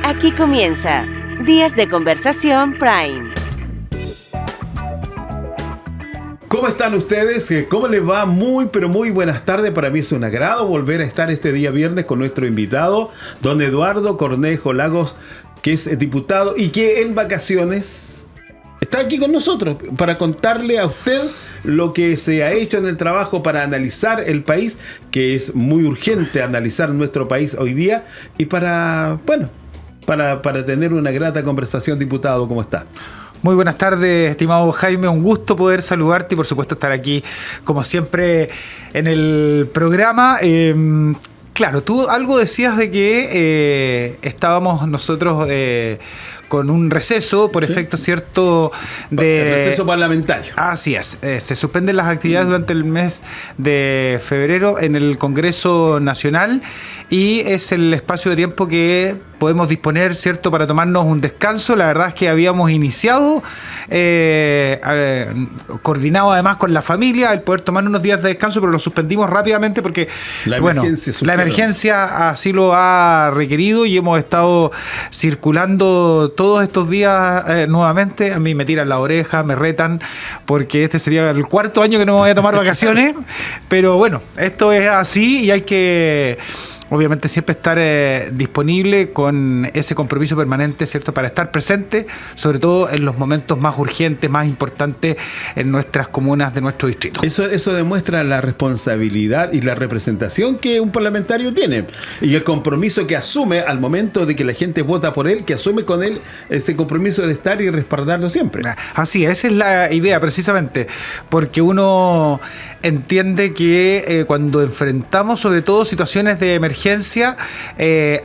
Aquí comienza Días de Conversación Prime. ¿Cómo están ustedes? ¿Cómo les va? Muy buenas tardes. Para mí es un agrado volver a estar este día viernes con nuestro invitado, don Eduardo Cornejo Lagos, que es diputado y que en vacaciones está aquí con nosotros para contarle a usted lo que se ha hecho en el trabajo para analizar el país, que es muy urgente analizar nuestro país hoy día, y para tener una grata conversación. Diputado, ¿cómo está? Muy buenas tardes, estimado Jaime, un gusto poder saludarte y por supuesto estar aquí como siempre en el programa. Claro, tú algo decías de que estábamos nosotros con un receso por efecto cierto de... El receso parlamentario. Así es, se suspenden las actividades durante el mes de febrero en el Congreso Nacional y es el espacio de tiempo que podemos disponer, ¿cierto?, para tomarnos un descanso. La verdad es que habíamos iniciado, coordinado además con la familia, el poder tomar unos días de descanso, pero lo suspendimos rápidamente porque la emergencia así lo ha requerido y hemos estado circulando todos estos días nuevamente. A mí me tiran la oreja, me retan, porque este sería el cuarto año que no me voy a tomar vacaciones, pero bueno, esto es así y hay que... obviamente siempre estar disponible con ese compromiso permanente, ¿cierto?, para estar presente, sobre todo en los momentos más urgentes, más importantes en nuestras comunas de nuestro distrito. Eso demuestra la responsabilidad y la representación que un parlamentario tiene y el compromiso que asume al momento de que la gente vota por él, que asume con él ese compromiso de estar y respaldarlo siempre. Así, esa es la idea precisamente, porque uno entiende que cuando enfrentamos sobre todo situaciones de emergencia,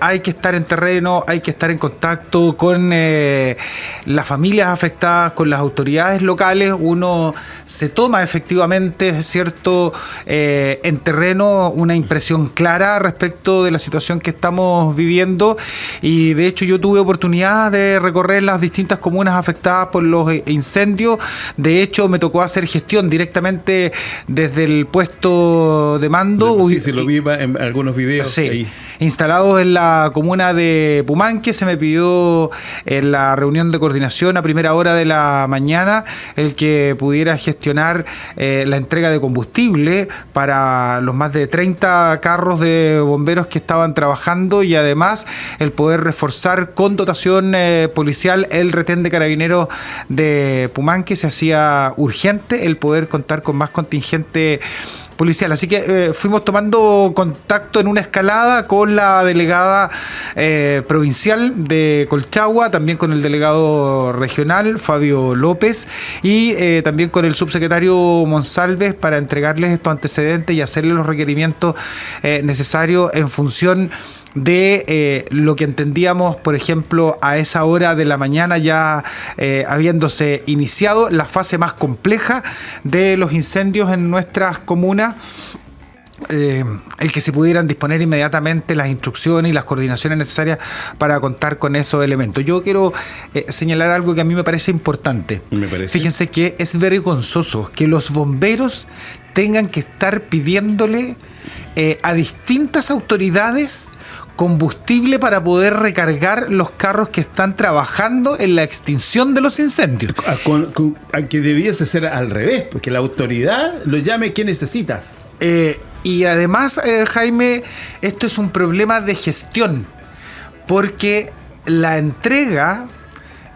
hay que estar en terreno, hay que estar en contacto con las familias afectadas, con las autoridades locales. Uno se toma efectivamente, ¿cierto?, en terreno una impresión clara respecto de la situación que estamos viviendo, y de hecho yo tuve oportunidad de recorrer las distintas comunas afectadas por los incendios. De hecho me tocó hacer gestión directamente desde el puesto de mando. Sí, lo vi en algunos videos. Sí. Instalados en la comuna de Pumanque, se me pidió en la reunión de coordinación a primera hora de la mañana el que pudiera gestionar la entrega de combustible para los más de 30 carros de bomberos que estaban trabajando, y además el poder reforzar con dotación policial el retén de carabineros de Pumanque. Se hacía urgente el poder contar con más contingente policial, así que fuimos tomando contacto en una escalada con la delegada provincial de Colchagua, también con el delegado regional Fabio López y también con el subsecretario Monsalves para entregarles estos antecedentes y hacerles los requerimientos necesarios en función de lo que entendíamos, por ejemplo, a esa hora de la mañana ya habiéndose iniciado la fase más compleja de los incendios en nuestras comunas. El que se pudieran disponer inmediatamente las instrucciones y las coordinaciones necesarias para contar con esos elementos. Yo quiero señalar algo que a mí me parece importante. Fíjense que es vergonzoso que los bomberos tengan que estar pidiéndole a distintas autoridades combustible para poder recargar los carros que están trabajando en la extinción de los incendios. Que debiese ser al revés, porque la autoridad lo llame ¿qué necesitas? Y además, Jaime, esto es un problema de gestión, porque la entrega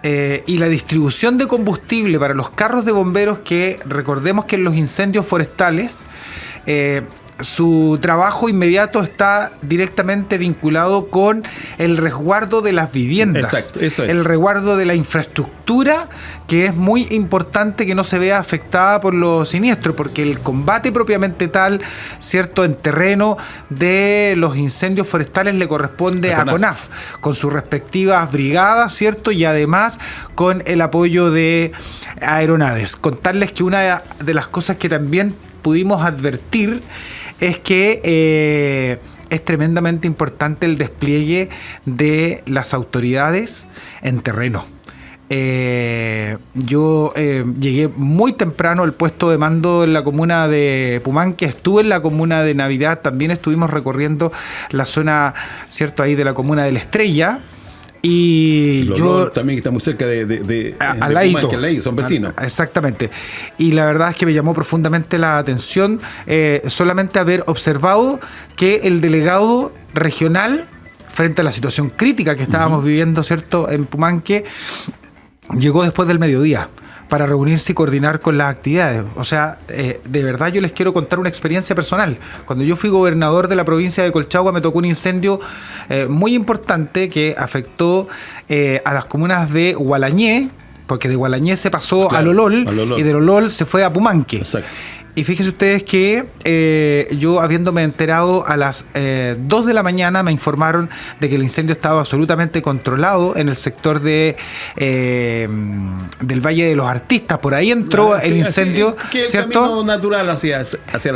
y la distribución de combustible para los carros de bomberos, que recordemos que en los incendios forestales su trabajo inmediato está directamente vinculado con el resguardo de las viviendas. Exacto, eso es. El resguardo de la infraestructura, que es muy importante que no se vea afectada por los siniestros, porque el combate propiamente tal, ¿cierto?, en terreno de los incendios forestales le corresponde a CONAF, con sus respectivas brigadas, ¿cierto?, y además con el apoyo de aeronaves. Contarles que una de las cosas que también pudimos advertir es que es tremendamente importante el despliegue de las autoridades en terreno. Yo llegué muy temprano al puesto de mando en la comuna de Pumanque, estuve en la comuna de Navidad, también estuvimos recorriendo la zona, ¿cierto?, ahí de la comuna de La Estrella. Y yo también está muy cerca de al ladito. Pumanque, al ladito, son vecinos. Exactamente. Y la verdad es que me llamó profundamente la atención solamente haber observado que el delegado regional, frente a la situación crítica que estábamos viviendo, ¿cierto?, en Pumanque, llegó después del mediodía para reunirse y coordinar con las actividades. O sea, de verdad yo les quiero contar una experiencia personal. Cuando yo fui gobernador de la provincia de Colchagua me tocó un incendio muy importante que afectó a las comunas de Gualañé, porque de Gualañé se pasó Claro, al Olol, al Olol. y del Olol se fue a Pumanque. Exacto. Y fíjense ustedes que yo, habiéndome enterado a las 2 de la mañana, me informaron de que el incendio estaba absolutamente controlado en el sector del Valle de los Artistas. Por ahí entró el incendio, que el ¿cierto? camino natural hacia la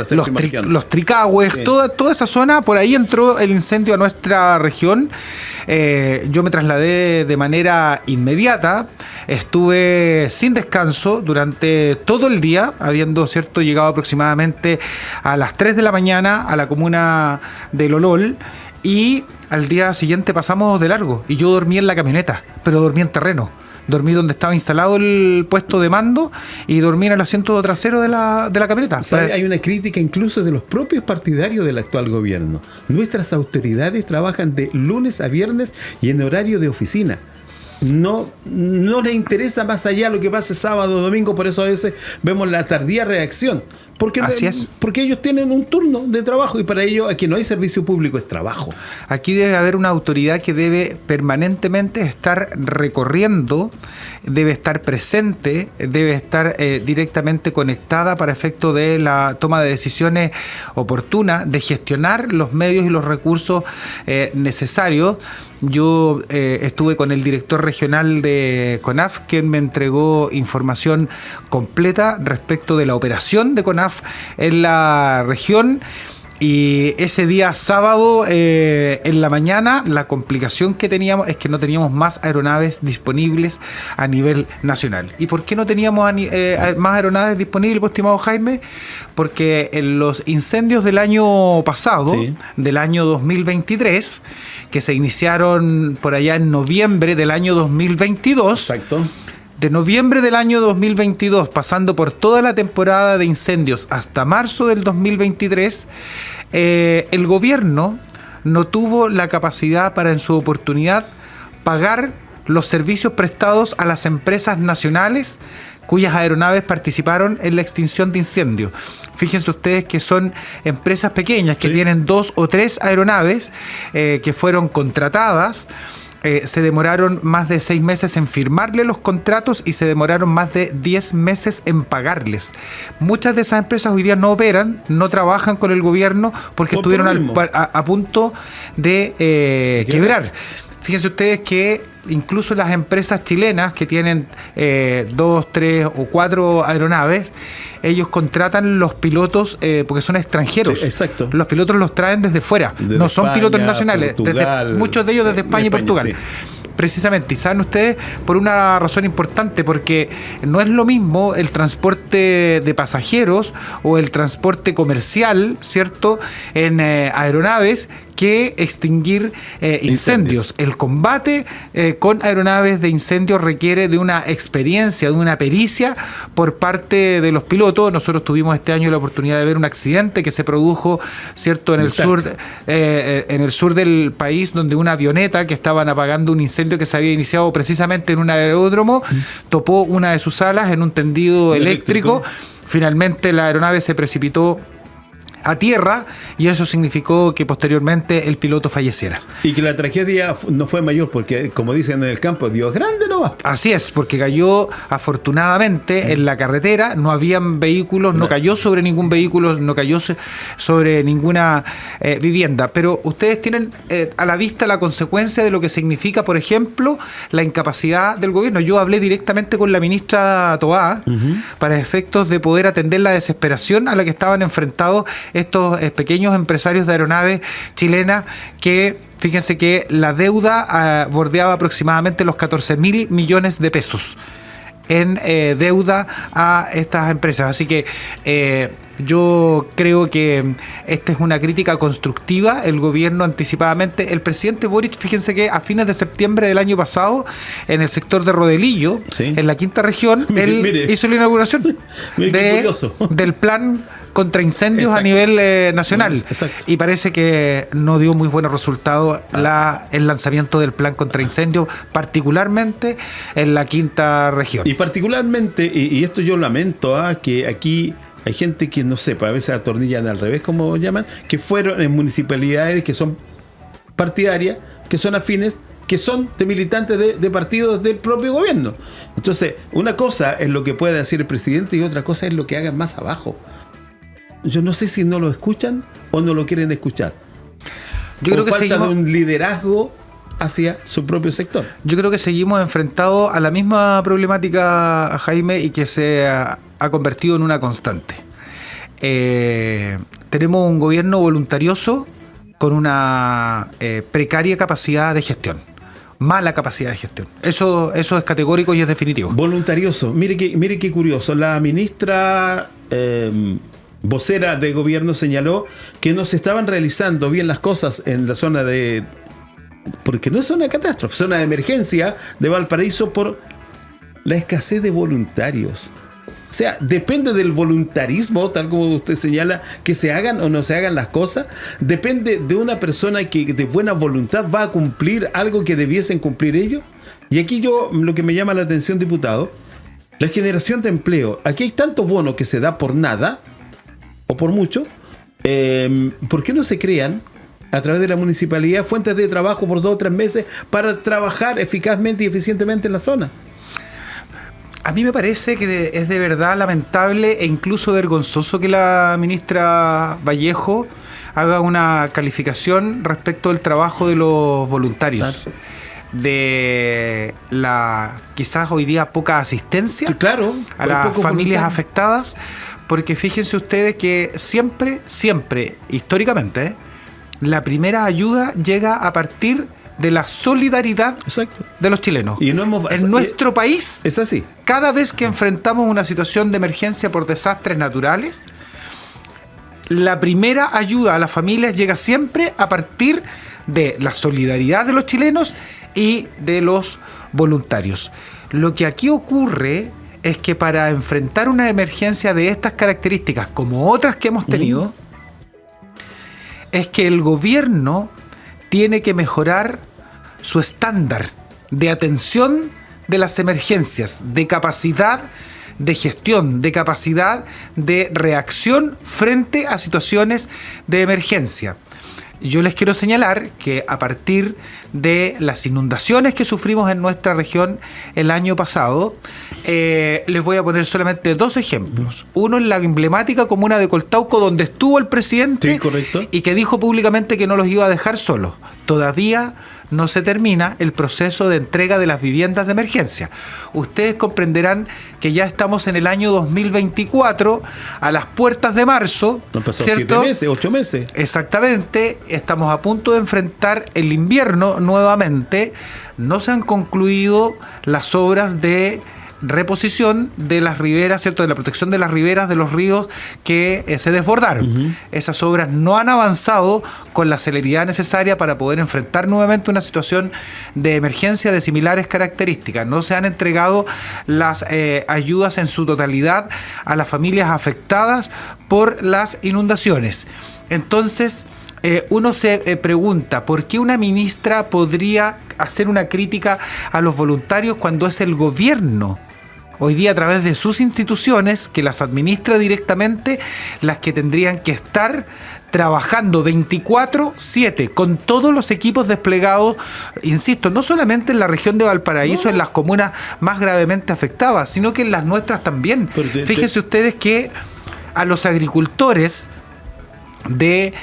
séptima región. Los Tricagües, Sí. toda esa zona, por ahí entró el incendio a nuestra región. Yo me trasladé de manera inmediata, estuve sin descanso durante todo el día, habiendo, ¿cierto?, llegado aproximadamente a las 3 de la mañana a la comuna de Olol, y al día siguiente pasamos de largo y yo dormí en la camioneta, pero dormí en terreno. Dormí donde estaba instalado el puesto de mando y dormí en el asiento trasero de la camioneta. ¿Sabe? Hay una crítica incluso de los propios partidarios del actual gobierno. Nuestras autoridades trabajan de lunes a viernes y en horario de oficina. No les interesa más allá lo que pase sábado o domingo, por eso a veces vemos la tardía reacción. Así es. Porque ellos tienen un turno de trabajo y para ellos aquí no hay servicio público, es trabajo. Aquí debe haber una autoridad que debe permanentemente estar recorriendo, debe estar presente, debe estar directamente conectada para efecto de la toma de decisiones oportunas, de gestionar los medios y los recursos necesarios. Yo estuve con el director regional de CONAF, quien me entregó información completa respecto de la operación de CONAF en la región. Y ese día sábado en la mañana la complicación que teníamos es que no teníamos más aeronaves disponibles a nivel nacional. ¿Y por qué no teníamos más aeronaves disponibles, pues, estimado Jaime? Porque en los incendios del año pasado, Sí, del año 2023, que se iniciaron por allá en noviembre del año 2022, Exacto. de noviembre del año 2022, pasando por toda la temporada de incendios hasta marzo del 2023, el gobierno no tuvo la capacidad para en su oportunidad pagar los servicios prestados a las empresas nacionales cuyas aeronaves participaron en la extinción de incendios. Fíjense ustedes que son empresas pequeñas que Sí. tienen 2 o 3 aeronaves que fueron contratadas. Se demoraron más de 6 meses en firmarle los contratos y se demoraron más de 10 meses en pagarles. Muchas de esas empresas hoy día no operan, no trabajan con el gobierno porque Por estuvieron lo mismo. a punto de quebrar. Fíjense ustedes que incluso las empresas chilenas que tienen 2, 3 o 4 aeronaves, ellos contratan los pilotos porque son extranjeros. Sí, exacto. Los pilotos los traen desde fuera, Desde no son España, pilotos nacionales. Portugal, Muchos de ellos desde España y Portugal. sí. Precisamente, y saben ustedes, por una razón importante, porque no es lo mismo el transporte de pasajeros o el transporte comercial, ¿cierto?, en aeronaves, que extinguir incendios. El combate con aeronaves de incendios requiere de una experiencia, de una pericia por parte de los pilotos. Nosotros tuvimos este año la oportunidad de ver un accidente que se produjo, ¿cierto?, en el sur del país, donde una avioneta que estaban apagando un incendio que se había iniciado precisamente en un aeródromo topó una de sus alas en un tendido eléctrico. Finalmente la aeronave se precipitó a tierra y eso significó que posteriormente el piloto falleciera. Y que la tragedia no fue mayor porque, como dicen en el campo, Dios grande no va. Así es, porque cayó afortunadamente en la carretera, no habían vehículos, no cayó sobre ningún vehículo, no cayó sobre ninguna vivienda. Pero ustedes tienen a la vista la consecuencia de lo que significa, por ejemplo, la incapacidad del gobierno. Yo hablé directamente con la ministra Toá para efectos de poder atender la desesperación a la que estaban enfrentados estos pequeños empresarios de aeronaves chilenas que, fíjense que la deuda bordeaba aproximadamente los 14.000 millones de pesos. en deuda a estas empresas. Así que yo creo que esta es una crítica constructiva. El gobierno anticipadamente, el presidente Boric, fíjense que a fines de septiembre del año pasado, en el sector de Rodelillo, sí, en la quinta región, él hizo la inauguración del plan contra incendios, exacto, a nivel nacional. Exacto. Y parece que no dio muy buenos resultados el lanzamiento del plan contra incendios, particularmente en la quinta región. Y particularmente, y esto yo lamento, que aquí hay gente que no sepa, a veces atornillan al revés, como llaman, que fueron en municipalidades que son partidarias, que son afines, que son de militantes de partidos del propio gobierno. Entonces, una cosa es lo que puede decir el presidente y otra cosa es lo que hagan más abajo. Yo no sé si no lo escuchan o no lo quieren escuchar. Yo creo que falta de un liderazgo hacia su propio sector. Yo creo que seguimos enfrentados a la misma problemática, Jaime, y que se ha convertido en una constante. Tenemos un gobierno voluntarioso con una precaria capacidad de gestión. Mala capacidad de gestión. Eso es categórico y es definitivo. Voluntarioso. Mire qué curioso. La ministra vocera de gobierno señaló que no se estaban realizando bien las cosas en la zona porque no es zona de catástrofe, zona de emergencia de Valparaíso por la escasez de voluntarios. O sea, depende del voluntarismo, tal como usted señala, que se hagan o no se hagan las cosas. Depende de una persona que de buena voluntad va a cumplir algo que debiesen cumplir ellos. Y aquí lo que me llama la atención, diputado, la generación de empleo. Aquí hay tanto bono que se da por nada, o por mucho. ¿Por qué no se crean a través de la municipalidad fuentes de trabajo por 2 o 3 meses para trabajar eficazmente y eficientemente en la zona? A mí me parece que es de verdad lamentable e incluso vergonzoso que la ministra Vallejo haga una calificación respecto del trabajo de los voluntarios. Claro. De la quizás hoy día poca asistencia, sí, claro, a las familias afectadas, porque fíjense ustedes que siempre, históricamente, la primera ayuda llega a partir de la solidaridad, exacto, de los chilenos. Y en nuestro país es así. Cada vez que enfrentamos una situación de emergencia por desastres naturales, la primera ayuda a las familias llega siempre a partir de la solidaridad de los chilenos y de los voluntarios. Lo que aquí ocurre es que para enfrentar una emergencia de estas características, como otras que hemos tenido, es que el gobierno tiene que mejorar su estándar de atención de las emergencias, de capacidad de gestión, de capacidad de reacción frente a situaciones de emergencia. Yo les quiero señalar que a partir de las inundaciones que sufrimos en nuestra región el año pasado, les voy a poner solamente 2 ejemplos. Uno en la emblemática comuna de Coltauco, donde estuvo el presidente, sí, correcto, y que dijo públicamente que no los iba a dejar solos. Todavía no se termina el proceso de entrega de las viviendas de emergencia. Ustedes comprenderán que ya estamos en el año 2024, a las puertas de marzo. Han pasado 7 meses, 8 meses. Exactamente, estamos a punto de enfrentar el invierno nuevamente. No se han concluido las obras de reposición de las riberas, ¿cierto?, de la protección de las riberas de los ríos que se desbordaron. Esas obras no han avanzado con la celeridad necesaria para poder enfrentar nuevamente una situación de emergencia de similares características. No se han entregado las ayudas en su totalidad a las familias afectadas por las inundaciones. Entonces, uno se pregunta, ¿por qué una ministra podría hacer una crítica a los voluntarios cuando es el gobierno, hoy día a través de sus instituciones, que las administra directamente, las que tendrían que estar trabajando 24/7 con todos los equipos desplegados, insisto, no solamente en la región de Valparaíso, en las comunas más gravemente afectadas, sino que en las nuestras también? Fíjense ustedes que a los agricultores de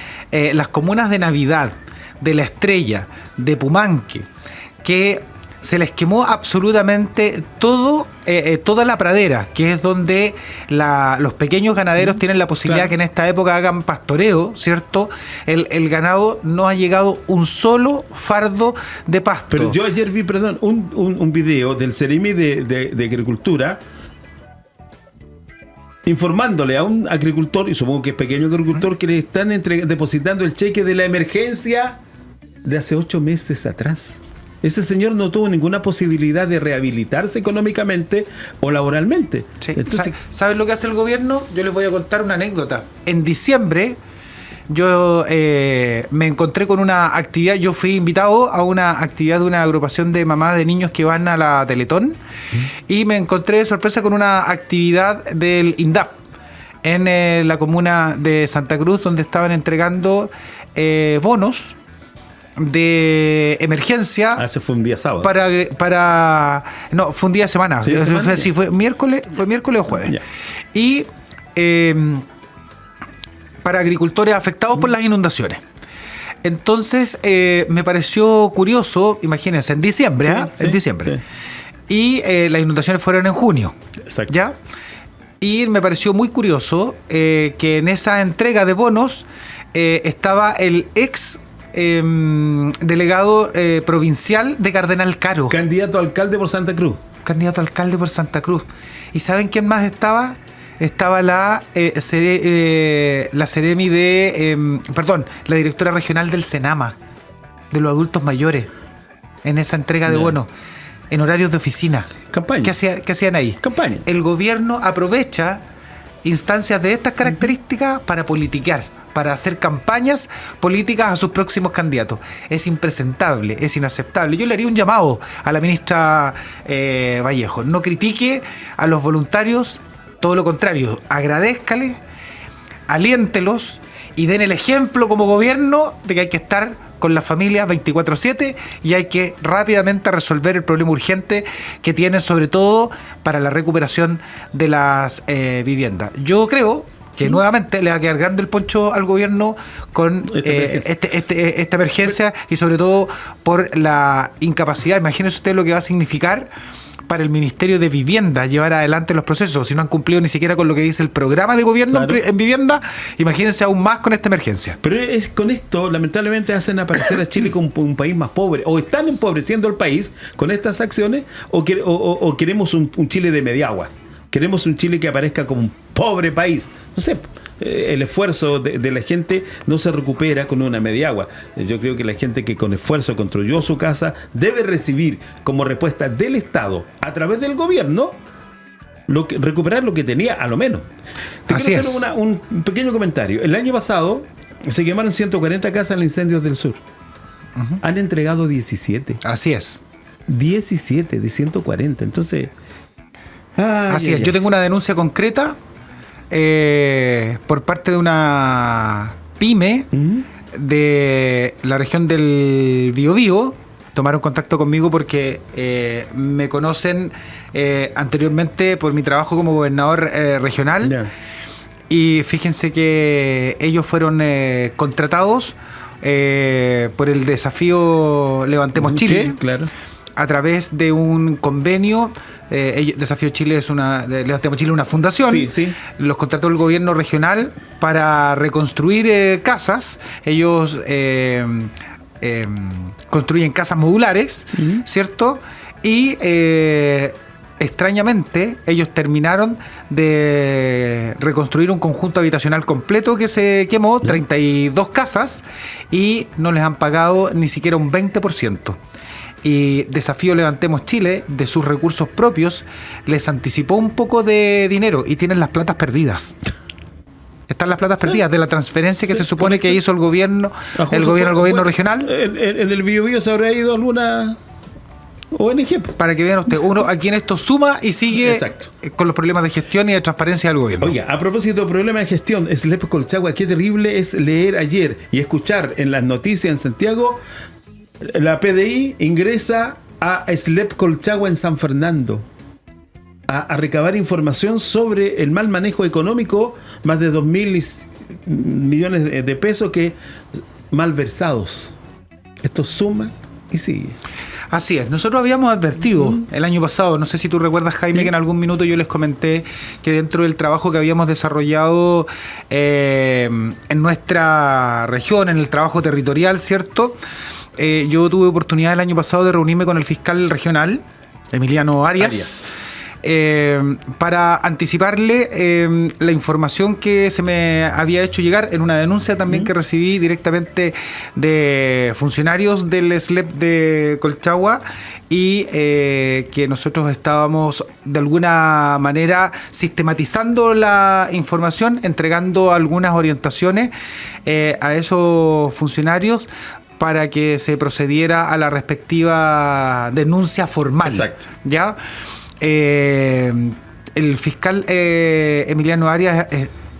las comunas de Navidad, de La Estrella, de Pumanque, que se les quemó absolutamente todo, toda la pradera, que es donde los pequeños ganaderos tienen la posibilidad que en esta época hagan pastoreo, ¿cierto? El ganado no ha llegado un solo fardo de pasto. Pero yo ayer vi, perdón, un video del Ceremi de Agricultura informándole a un agricultor, y supongo que es pequeño agricultor, que le están depositando el cheque de la emergencia de hace 8 meses atrás. Ese señor no tuvo ninguna posibilidad de rehabilitarse económicamente o laboralmente. Sí. Entonces, ¿Sabes lo que hace el gobierno? Yo les voy a contar una anécdota. En diciembre yo me encontré con una actividad, yo fui invitado a una actividad de una agrupación de mamás de niños que van a la Teletón, y me encontré de sorpresa con una actividad del INDAP en la comuna de Santa Cruz, donde estaban entregando bonos de emergencia. ese fue un día sábado. No, fue un día de semana. ¿Sí, de semana? Sí, fue miércoles o jueves. Ya. Y para agricultores afectados por las inundaciones. Entonces me pareció curioso, imagínense, en diciembre, en diciembre. Sí. Y las inundaciones fueron en junio. Exacto. ¿Ya? Y me pareció muy curioso que en esa entrega de bonos estaba el ex delegado provincial de Cardenal Caro. Candidato a alcalde por Santa Cruz. Candidato a alcalde por Santa Cruz. ¿Y saben quién más estaba? Estaba la Ceremi la directora regional del Senama, de los adultos mayores, en esa entrega de bonos, en horarios de oficina. Campaña. ¿Qué hacían ahí? Campaña. El gobierno aprovecha instancias de estas características para politiquear, para hacer campañas políticas a sus próximos candidatos. Es impresentable, es inaceptable. Yo le haría un llamado a la ministra Vallejo. No critique a los voluntarios, todo lo contrario, agradézcale, aliéntelos y den el ejemplo como gobierno de que hay que estar con las familias 24/7 y hay que rápidamente resolver el problema urgente que tienen, sobre todo para la recuperación de las viviendas. Yo creo que nuevamente le va a quedar grande el poncho al gobierno con esta emergencia, y sobre todo por la incapacidad. Imagínense usted lo que va a significar para el Ministerio de Vivienda llevar adelante los procesos. Si no han cumplido ni siquiera con lo que dice el programa de gobierno en vivienda, imagínense aún más con esta emergencia. Pero con esto, lamentablemente, hacen aparecer a Chile como un país más pobre. O están empobreciendo el país con estas acciones, o queremos un Chile de mediaguas. Queremos un Chile que aparezca como un pobre país. No sé, el esfuerzo de la gente no se recupera con una mediagua. Yo creo que la gente que con esfuerzo construyó su casa debe recibir como respuesta del Estado, a través del gobierno, recuperar lo que tenía, a lo menos. Así quiero hacer un pequeño comentario. El año pasado se quemaron 140 casas en los incendios del sur. Han entregado 17. Así es. 17 de 140. Entonces... Así es. Yo tengo una denuncia concreta por parte de una pyme de la región del Biobío. Tomaron contacto conmigo porque me conocen anteriormente por mi trabajo como gobernador regional. Yeah. Y fíjense que ellos fueron contratados por el desafío Levantemos Chile. Sí, claro. A través de un convenio. Desafío Chile Levantemos Chile, una fundación. Sí, sí. Los contrató el gobierno regional para reconstruir casas. Ellos construyen casas modulares, ¿cierto? Y extrañamente ellos terminaron de reconstruir un conjunto habitacional completo que se quemó, 32 casas, y no les han pagado ni siquiera un 20%. Y Desafío Levantemos Chile, de sus recursos propios, les anticipó un poco de dinero y tienen las platas perdidas. Están las platas perdidas de la transferencia que se supone que hizo el gobierno al gobierno regional. En el Biobío se habrá ido alguna ONG. Para que vean ustedes, uno aquí en esto suma y sigue. Exacto. Con los problemas de gestión y de transparencia del gobierno. Oiga, a propósito de problemas de gestión, SLEP Colchagua, qué terrible es leer ayer y escuchar en las noticias en Santiago. La PDI ingresa a SLEP Colchagua en San Fernando a recabar información sobre el mal manejo económico, más de 2.000 millones de pesos que malversados. Esto suma y sigue. Así es, nosotros habíamos advertido el año pasado, no sé si tú recuerdas, Jaime, que en algún minuto yo les comenté que dentro del trabajo que habíamos desarrollado en nuestra región, en el trabajo territorial, ¿cierto? Yo tuve oportunidad el año pasado de reunirme con el fiscal regional, Emiliano Arias. Para anticiparle la información que se me había hecho llegar en una denuncia también que recibí directamente de funcionarios del SLEP de Colchagua y que nosotros estábamos de alguna manera sistematizando la información, entregando algunas orientaciones a esos funcionarios para que se procediera a la respectiva denuncia formal. Exacto. ¿Ya? El fiscal Emiliano Arias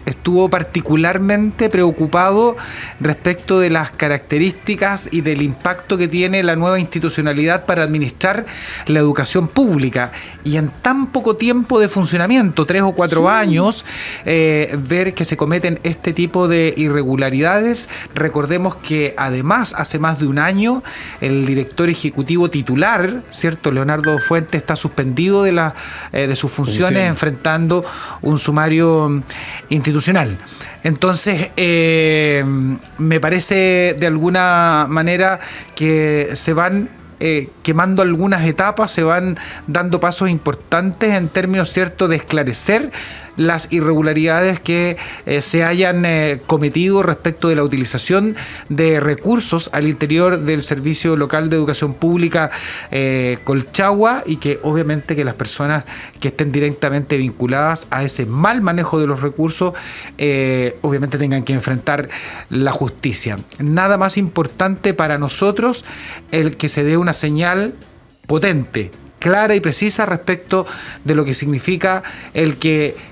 estuvo particularmente preocupado respecto de las características y del impacto que tiene la nueva institucionalidad para administrar la educación pública. Y en tan poco tiempo de funcionamiento, 3 o 4 años, ver que se cometen este tipo de irregularidades. Recordemos que además, hace más de un año, el director ejecutivo titular, ¿cierto? Leonardo Fuentes, está suspendido de sus funciones, enfrentando un sumario institucional. Entonces, me parece de alguna manera que se van quemando algunas etapas, se van dando pasos importantes en términos, ¿cierto?, de esclarecer las irregularidades que se hayan cometido respecto de la utilización de recursos al interior del Servicio Local de Educación Pública Colchagua, y que obviamente que las personas que estén directamente vinculadas a ese mal manejo de los recursos obviamente tengan que enfrentar la justicia. Nada más importante para nosotros el que se dé una señal potente, clara y precisa respecto de lo que significa el que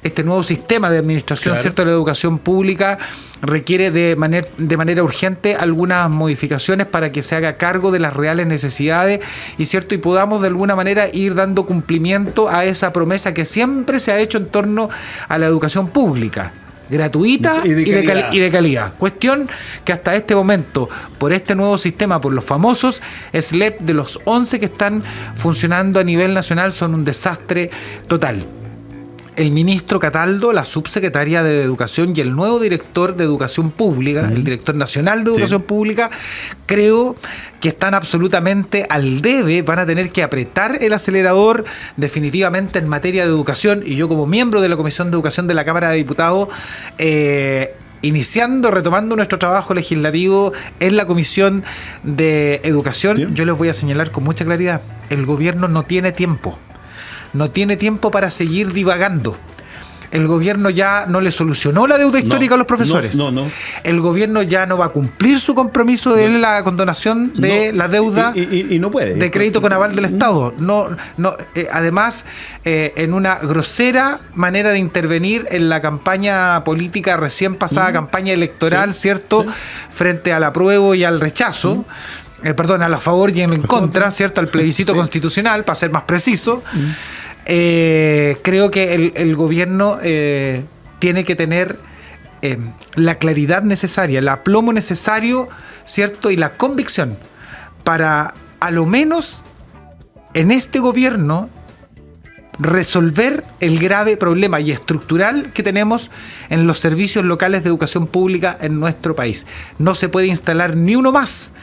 este nuevo sistema de administración, claro, ¿cierto?, de la educación pública requiere de manera urgente algunas modificaciones para que se haga cargo de las reales necesidades y, ¿cierto?, y podamos de alguna manera ir dando cumplimiento a esa promesa que siempre se ha hecho en torno a la educación pública, gratuita y de calidad. Cuestión que hasta este momento, por este nuevo sistema, por los famosos SLEP, de los 11 que están funcionando a nivel nacional, son un desastre total. El ministro Cataldo, la subsecretaria de Educación y el nuevo director de Educación Pública, el director nacional de Educación Pública, creo que están absolutamente al debe, van a tener que apretar el acelerador definitivamente en materia de educación, y yo como miembro de la Comisión de Educación de la Cámara de Diputados, retomando nuestro trabajo legislativo en la Comisión de Educación, yo les voy a señalar con mucha claridad, el gobierno no tiene tiempo. No tiene tiempo para seguir divagando. El gobierno ya no le solucionó la deuda histórica a los profesores. No. El gobierno ya no va a cumplir su compromiso de la condonación de la deuda y no puede, de crédito con aval del Estado. Además, en una grosera manera de intervenir en la campaña política recién pasada, campaña electoral, ¿cierto? Frente al apruebo y al rechazo. A la favor y en contra, ¿cierto? Al plebiscito constitucional, para ser más preciso. Creo que el gobierno tiene que tener la claridad necesaria, el aplomo necesario, ¿cierto? Y la convicción para, a lo menos, en este gobierno, resolver el grave problema y estructural que tenemos en los servicios locales de educación pública en nuestro país. No se puede instalar ni uno más,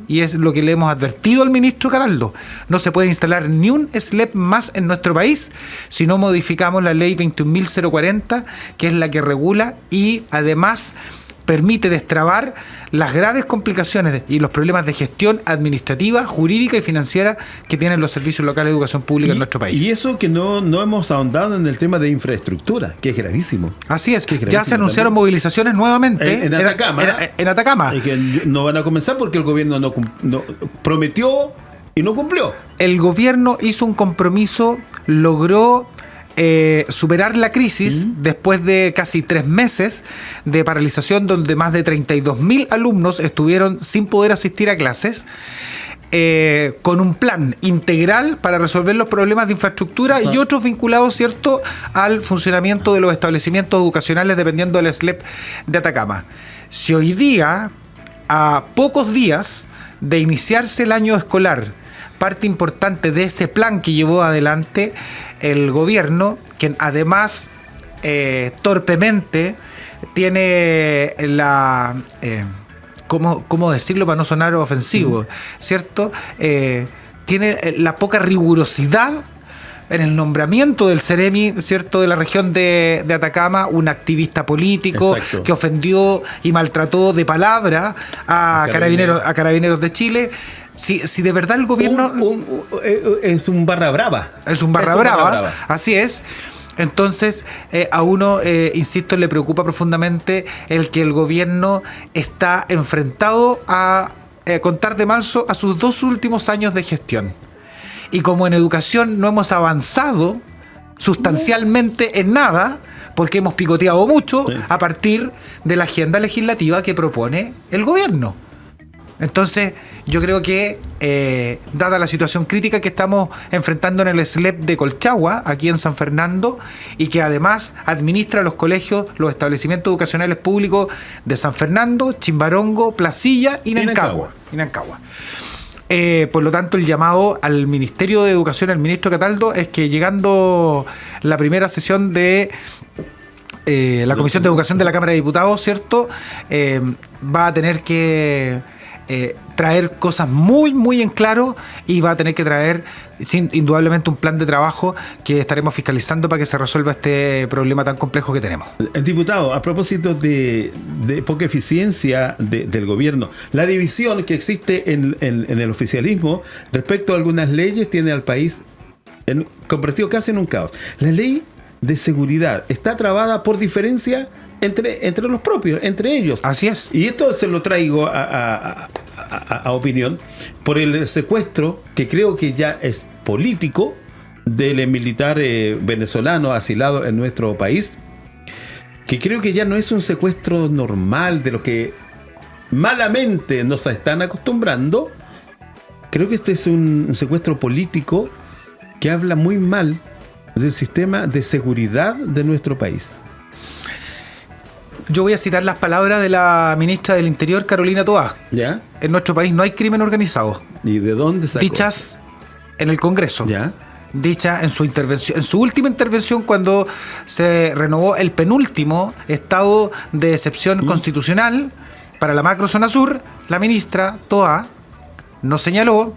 y es lo que le hemos advertido al ministro Cataldo. No se puede instalar ni un SLEP más en nuestro país si no modificamos la ley 21.040, que es la que regula y además permite destrabar las graves complicaciones y los problemas de gestión administrativa, jurídica y financiera que tienen los servicios locales de educación pública en nuestro país. Y eso que no hemos ahondado en el tema de infraestructura, que es gravísimo. Así es, ya se anunciaron movilizaciones nuevamente en Atacama. En Atacama. Y que no van a comenzar porque el gobierno no prometió y no cumplió. El gobierno hizo un compromiso, logró superar la crisis después de casi 3 meses de paralización, donde más de 32.000 alumnos estuvieron sin poder asistir a clases, con un plan integral para resolver los problemas de infraestructura y otros vinculados, ¿cierto?, al funcionamiento de los establecimientos educacionales dependiendo del SLEP de Atacama. Si hoy día, a pocos días de iniciarse el año escolar, parte importante de ese plan que llevó adelante el gobierno, que además torpemente tiene la... ¿cómo decirlo para no sonar ofensivo? ¿Cierto? Tiene la poca rigurosidad en el nombramiento del Ceremi, ¿cierto?, de la región de Atacama, un activista político. Exacto. Que ofendió y maltrató de palabra a Carabineros de Chile. Si de verdad el gobierno... es un barra brava. Es un barra brava, así es. Entonces, a uno, insisto, le preocupa profundamente el que el gobierno está enfrentado a contar de marzo a sus 2 últimos años de gestión. Y como en educación no hemos avanzado sustancialmente en nada, porque hemos picoteado mucho a partir de la agenda legislativa que propone el gobierno. Entonces, yo creo que, dada la situación crítica que estamos enfrentando en el SLEP de Colchagua, aquí en San Fernando, y que además administra los colegios, los establecimientos educacionales públicos de San Fernando, Chimbarongo, Placilla y Nancagua. Por lo tanto, el llamado al Ministerio de Educación, al ministro Cataldo, es que llegando la primera sesión de la Comisión de Educación de la Cámara de Diputados, ¿cierto?, va a tener que traer cosas muy, muy en claro, y va a tener que traer indudablemente un plan de trabajo que estaremos fiscalizando para que se resuelva este problema tan complejo que tenemos. Diputado, a propósito de poca eficiencia del gobierno, la división que existe en el oficialismo respecto a algunas leyes tiene al país convertido casi en un caos. La ley de seguridad está trabada por diferencia entre los propios, entre ellos. Así es. Y esto se lo traigo a opinión por el secuestro, que creo que ya es político, del militar venezolano asilado en nuestro país, que creo que ya no es un secuestro normal de lo que malamente nos están acostumbrando. Creo que este es un secuestro político que habla muy mal del sistema de seguridad de nuestro país. Yo voy a citar las palabras de la ministra del Interior, Carolina Toá. ¿Ya? En nuestro país no hay crimen organizado. ¿Y de dónde sacó? Dichas en el Congreso. ¿Ya? Dicha en su intervención, en su última intervención, cuando se renovó el penúltimo estado de excepción constitucional para la macrozona sur, la ministra Toá nos señaló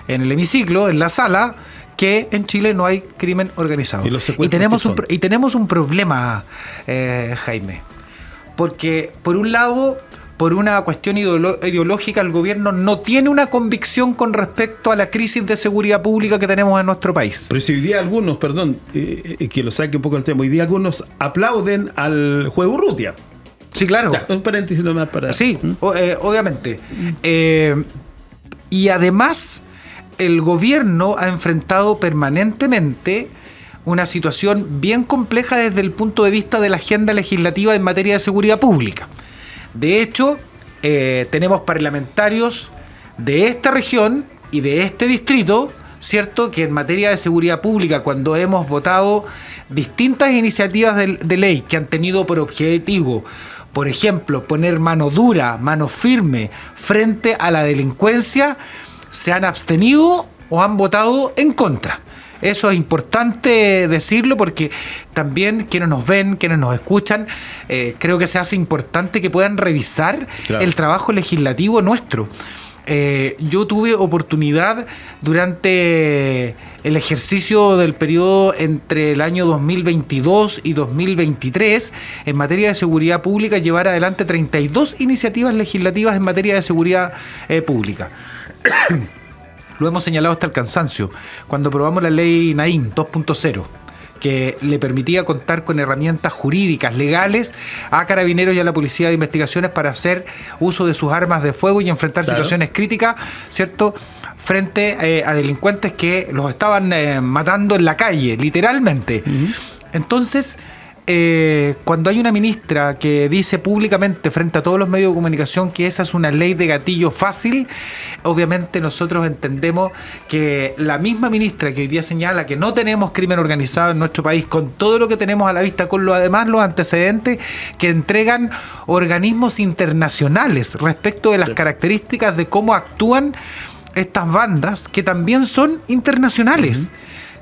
en el hemiciclo, en la sala, que en Chile no hay crimen organizado. Y tenemos un problema, Jaime. Porque, por un lado, por una cuestión ideológica, el gobierno no tiene una convicción con respecto a la crisis de seguridad pública que tenemos en nuestro país. Pero si hoy día algunos, que lo saque un poco el tema, hoy día algunos aplauden al juez Urrutia. Sí, claro. Ya, un paréntesis nomás para... Sí, obviamente. Y además, el gobierno ha enfrentado permanentemente una situación bien compleja desde el punto de vista de la agenda legislativa en materia de seguridad pública. De hecho, tenemos parlamentarios de esta región y de este distrito, ¿cierto?, que en materia de seguridad pública, cuando hemos votado distintas iniciativas de ley que han tenido por objetivo, por ejemplo, poner mano dura, mano firme frente a la delincuencia, se han abstenido o han votado en contra. Eso es importante decirlo, porque también quienes nos ven, quienes nos escuchan, creo que se hace importante que puedan revisar el trabajo legislativo nuestro. Yo tuve oportunidad durante el ejercicio del periodo entre el año 2022 y 2023 en materia de seguridad pública llevar adelante 32 iniciativas legislativas en materia de seguridad pública. Lo hemos señalado hasta el cansancio cuando aprobamos la ley Naim 2.0, que le permitía contar con herramientas jurídicas, legales, a Carabineros y a la Policía de Investigaciones para hacer uso de sus armas de fuego y enfrentar situaciones críticas, ¿cierto?, frente a delincuentes que los estaban matando en la calle, literalmente. Entonces, cuando hay una ministra que dice públicamente frente a todos los medios de comunicación que esa es una ley de gatillo fácil, obviamente nosotros entendemos que la misma ministra que hoy día señala que no tenemos crimen organizado en nuestro país, con todo lo que tenemos a la vista, con además los antecedentes que entregan organismos internacionales respecto de las características de cómo actúan estas bandas que también son internacionales.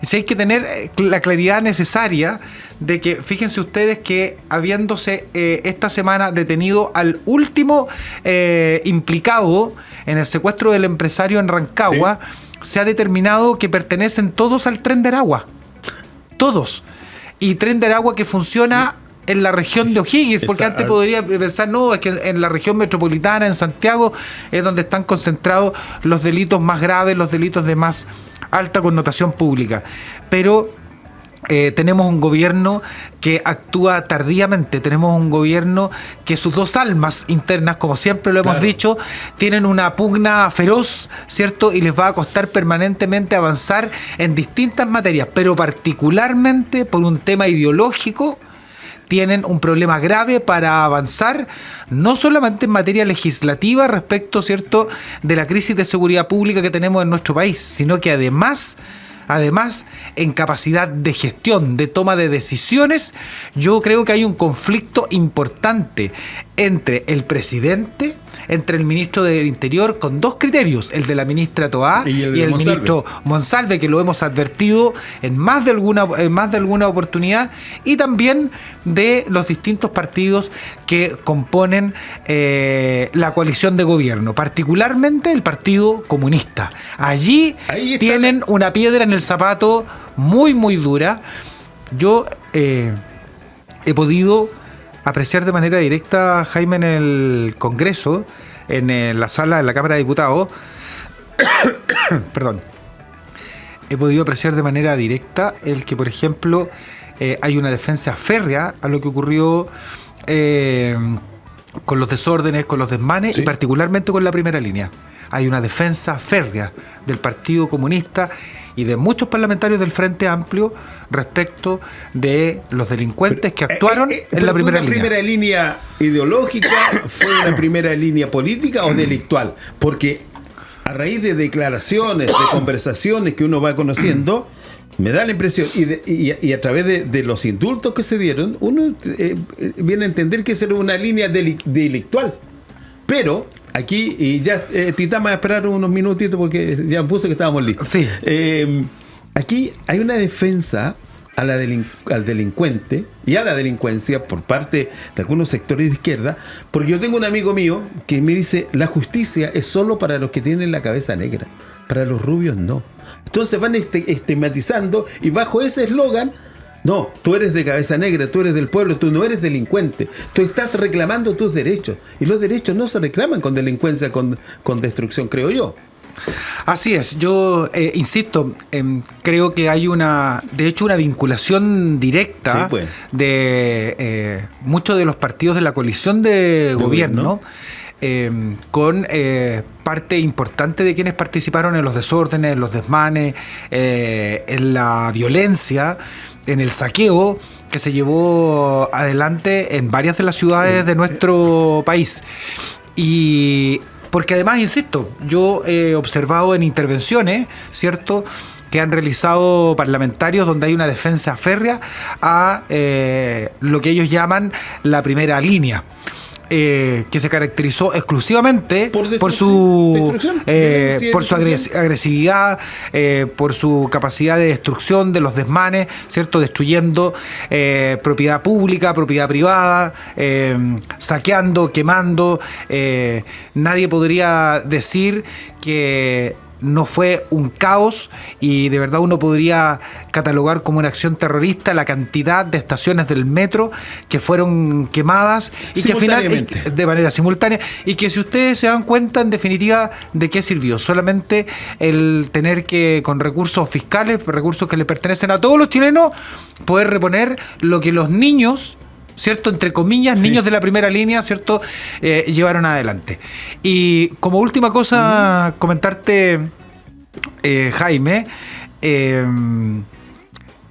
Si hay que tener la claridad necesaria de que, fíjense ustedes que habiéndose esta semana detenido al último implicado en el secuestro del empresario en Rancagua, se ha determinado que pertenecen todos al Tren de Aragua. Todos. Y Tren de Aragua que funciona en la región de O'Higgins, porque antes podría pensar, no, es que en la región metropolitana, en Santiago, es donde están concentrados los delitos más graves, los delitos de más alta connotación pública. Pero tenemos un gobierno que actúa tardíamente, tenemos un gobierno que sus dos almas internas, como siempre lo hemos dicho, tienen una pugna feroz, ¿cierto? Y les va a costar permanentemente avanzar en distintas materias, pero particularmente por un tema ideológico, tienen un problema grave para avanzar, no solamente en materia legislativa respecto, ¿cierto?, de la crisis de seguridad pública que tenemos en nuestro país, sino que además, en capacidad de gestión, de toma de decisiones. Yo creo que hay un conflicto importante entre el presidente, entre el ministro del Interior, con dos criterios, el de la ministra Toá y el ministro Monsalve, que lo hemos advertido en más de alguna oportunidad, y también de los distintos partidos que componen la coalición de gobierno, particularmente el Partido Comunista. Allí tienen una piedra en el zapato muy, muy dura. Yo he podido apreciar de manera directa, Jaime, en el Congreso, en la sala de la Cámara de Diputados, perdón, he podido apreciar de manera directa el que, por ejemplo, hay una defensa férrea a lo que ocurrió con los desórdenes, con los desmanes, y particularmente con la primera línea. Hay una defensa férrea del Partido Comunista y de muchos parlamentarios del Frente Amplio respecto de los delincuentes que actuaron en la primera línea. ¿Fue una primera línea ideológica? ¿Fue una primera línea política o delictual? Porque a raíz de declaraciones, de conversaciones que uno va conociendo, me da la impresión, y a través de los indultos que se dieron, uno viene a entender que esa era una línea delictual. Pero aquí, y ya, Tita, me va a esperar unos minutitos porque ya puse que estábamos listos. Sí. Aquí hay una defensa al delincuente y a la delincuencia por parte de algunos sectores de izquierda, porque yo tengo un amigo mío que me dice, la justicia es solo para los que tienen la cabeza negra, para los rubios no. Entonces van estigmatizando, y bajo ese eslogan, no, tú eres de cabeza negra, tú eres del pueblo, tú no eres delincuente, tú estás reclamando tus derechos, y los derechos no se reclaman con delincuencia, con destrucción, creo yo. Así es, yo insisto, creo que hay una vinculación directa de muchos de los partidos de la coalición de gobierno con parte importante de quienes participaron en los desórdenes, en los desmanes, en la violencia, en el saqueo que se llevó adelante en varias de las ciudades de nuestro país. Y porque además, insisto, yo he observado en intervenciones, ¿cierto?, que han realizado parlamentarios donde hay una defensa férrea a lo que ellos llaman la primera línea. Que se caracterizó exclusivamente por su agresividad, por su capacidad de destrucción de los desmanes, ¿cierto?, destruyendo propiedad pública, propiedad privada, saqueando, quemando. Nadie podría decir que no fue un caos, y de verdad uno podría catalogar como una acción terrorista la cantidad de estaciones del metro que fueron quemadas y que al final de manera simultánea, y que si ustedes se dan cuenta, en definitiva, ¿de qué sirvió? Solamente el tener que, con recursos fiscales, recursos que le pertenecen a todos los chilenos, poder reponer lo que los niños, ¿cierto?, entre comillas, niños de la primera línea, ¿cierto?, llevaron adelante. Y como última cosa, comentarte, Jaime,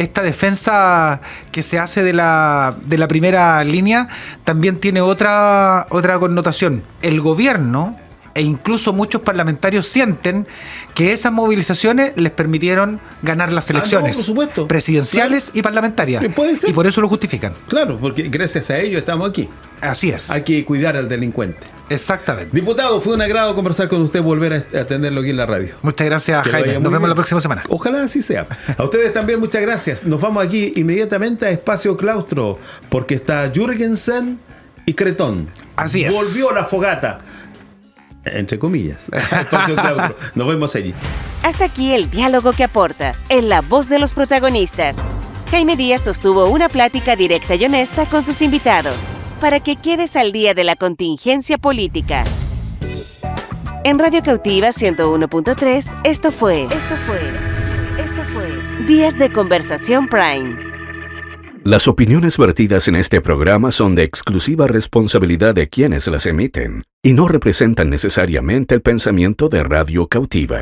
esta defensa que se hace de la primera línea también tiene otra connotación. El gobierno e incluso muchos parlamentarios sienten que esas movilizaciones les permitieron ganar las elecciones por supuesto. presidenciales y parlamentarias. Puede ser. Y por eso lo justifican. Claro, porque gracias a ello estamos aquí. Así es. Hay que cuidar al delincuente. Exactamente. Diputado, fue un agrado conversar con usted, volver a atenderlo aquí en la radio. Muchas gracias, Que lo Jaime. vaya Nos muy vemos bien. la próxima semana. Ojalá así sea. A ustedes también muchas gracias. Nos vamos aquí inmediatamente a Espacio Claustro, porque está Jürgensen y Cretón. Así es. Volvió la fogata. Entre comillas. Espacio Claustro. Nos vemos allí. Hasta aquí el diálogo que aporta, en la voz de los protagonistas. Jaime Díaz sostuvo una plática directa y honesta con sus invitados, para que quedes al día de la contingencia política. En Radio Cautiva 101.3, esto fue Días de Conversación Prime. Las opiniones vertidas en este programa son de exclusiva responsabilidad de quienes las emiten y no representan necesariamente el pensamiento de Radio Cautiva.